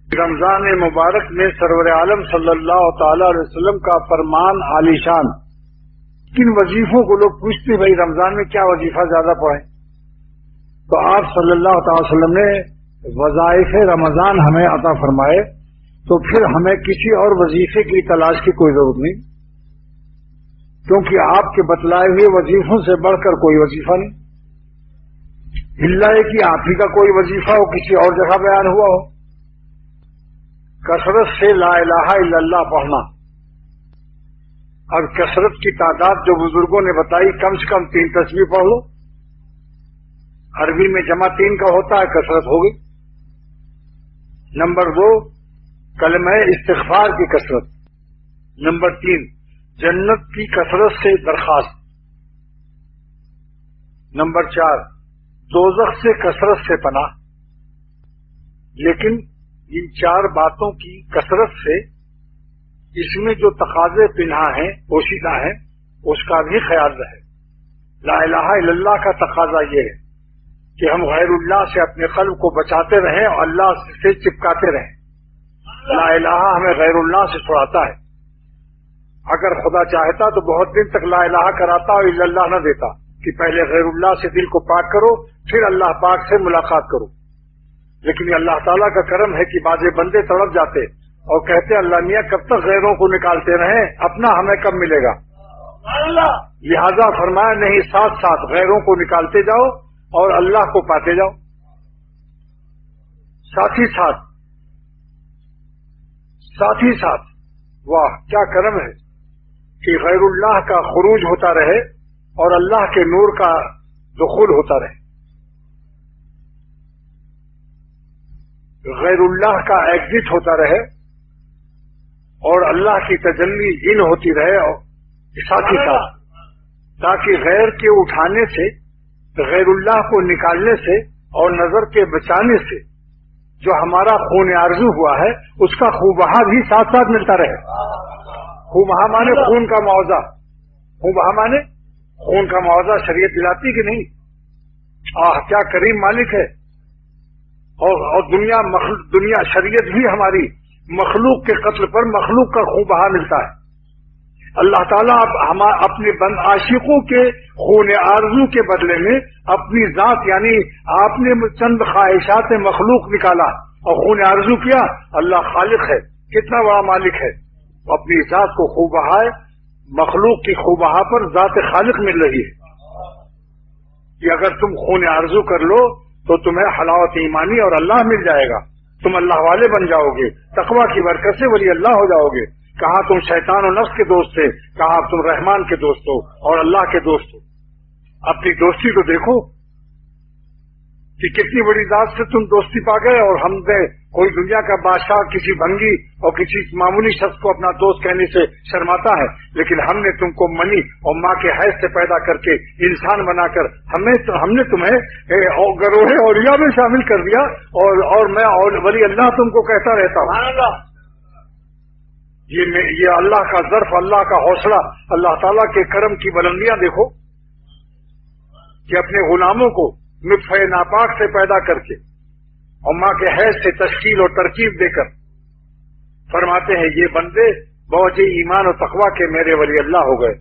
رمضان مبارک میں سرور عالم صلی اللہ تعالی علیہ وسلم کا فرمان عالی شان. کن وظیفوں کو لوگ پوچھتے بھائی رمضان میں کیا وظیفہ زیادہ پڑھیں، تو آپ صلی اللہ تعالی وسلم نے وظائف رمضان ہمیں عطا فرمائے، تو پھر ہمیں کسی اور وظیفے کی تلاش کی کوئی ضرورت نہیں، کیونکہ آپ کے بتلائے ہوئے وظیفوں سے بڑھ کر کوئی وظیفہ نہیں. اللہ کہ آپ ہی کا کوئی وظیفہ ہو کسی اور جگہ بیان ہوا ہو. کثرت سے لا الہ الا اللہ پڑھنا. اب کثرت کی تعداد جو بزرگوں نے بتائی، کم سے کم 3 تسبیح پڑھ لو. عربی میں جمع 3 کا ہوتا ہے، کثرت ہوگی. نمبر 2 کلمہ استغفار کی کثرت. نمبر 3 جنت کی کثرت سے درخواست. نمبر 4 دوزخ سے کثرت سے پناہ. لیکن ان 4 باتوں کی کثرت سے اس میں جو تقاضے پنہا ہیں، پوشیدہ ہیں، اس کا بھی خیال رہے. لا الہ الا اللہ کا تقاضا یہ ہے کہ ہم غیر اللہ سے اپنے قلب کو بچاتے رہیں اور اللہ سے چپکاتے رہیں. لا الہ ہمیں غیر اللہ سے چھڑاتا ہے. اگر خدا چاہتا تو بہت دن تک لا الہ کراتا اور الا اللہ نہ دیتا کہ پہلے غیر اللہ سے دل کو پاک کرو، پھر اللہ پاک سے ملاقات کرو. لیکن یہ اللہ تعالیٰ کا کرم ہے کہ بعض بندے تڑپ جاتے اور کہتے اللہ میاں کب تک غیروں کو نکالتے رہیں، اپنا ہمیں کب ملے گا. لہذا فرمایا نہیں، ساتھ ساتھ غیروں کو نکالتے جاؤ اور اللہ کو پاتے جاؤ. ساتھ ہی ساتھ واہ کیا کرم ہے کہ غیر اللہ کا خروج ہوتا رہے اور اللہ کے نور کا دخول ہوتا رہے. غیر اللہ کا ایگزٹ ہوتا رہے اور اللہ کی تجلی ان ہوتی رہے، اور ساتھ ہی ساتھ تاکہ غیر کے اٹھانے سے، غیر اللہ کو نکالنے سے اور نظر کے بچانے سے جو ہمارا خون آرزو ہوا ہے اس کا خوبہا بھی ساتھ ساتھ ملتا رہے. خوبہا مانے خون کا معاوضہ. خوبہا مانے خون کا معاوضہ شریعت دلاتی کہ نہیں؟ کیا کریم مالک ہے. اور دنیا شریعت بھی ہماری مخلوق کے قتل پر مخلوق کا خون بہا ملتا ہے. اللہ تعالیٰ اپنے بند عاشقوں کے خون آرزو کے بدلے میں اپنی ذات یعنی آپ نے چند خواہشات مخلوق نکالا اور خون آرزو کیا. اللہ خالق ہے، کتنا بڑا مالک ہے، اپنی ذات کو خون بہائے. مخلوق کی خون بہا پر ذات خالق مل رہی ہے کہ اگر تم خون آرزو کر لو تو تمہیں حلاوت ایمانی اور اللہ مل جائے گا، تم اللہ والے بن جاؤ گے، تقوی کی برکت سے ولی اللہ ہو جاؤ گے. کہاں تم شیطان و نفس کے دوست تھے، کہاں تم رحمان کے دوست ہو اور اللہ کے دوست ہو. اپنی دوستی تو دیکھو کہ کتنی بڑی ذات سے تم دوستی پا گئے، اور ہم نے کوئی دنیا کا بادشاہ کسی بھنگی اور کسی معمولی شخص کو اپنا دوست کہنے سے شرماتا ہے، لیکن ہم نے تم کو منی اور ماں کے حیض سے پیدا کر کے انسان بنا کر ہم نے تمہیں گروہ اولیاء میں شامل کر دیا، اور میں ولی اللہ تم کو کہتا رہتا ہوں. یہ اللہ کا ظرف، اللہ کا حوصلہ، اللہ تعالیٰ کے کرم کی بلندیاں دیکھو کہ اپنے غلاموں کو نطفہ ناپاک سے پیدا کر کے اور ماں کے حیض سے تشکیل اور ترکیب دے کر فرماتے ہیں یہ بندے بوجھ ایمان و تقوی کے میرے ولی اللہ ہو گئے.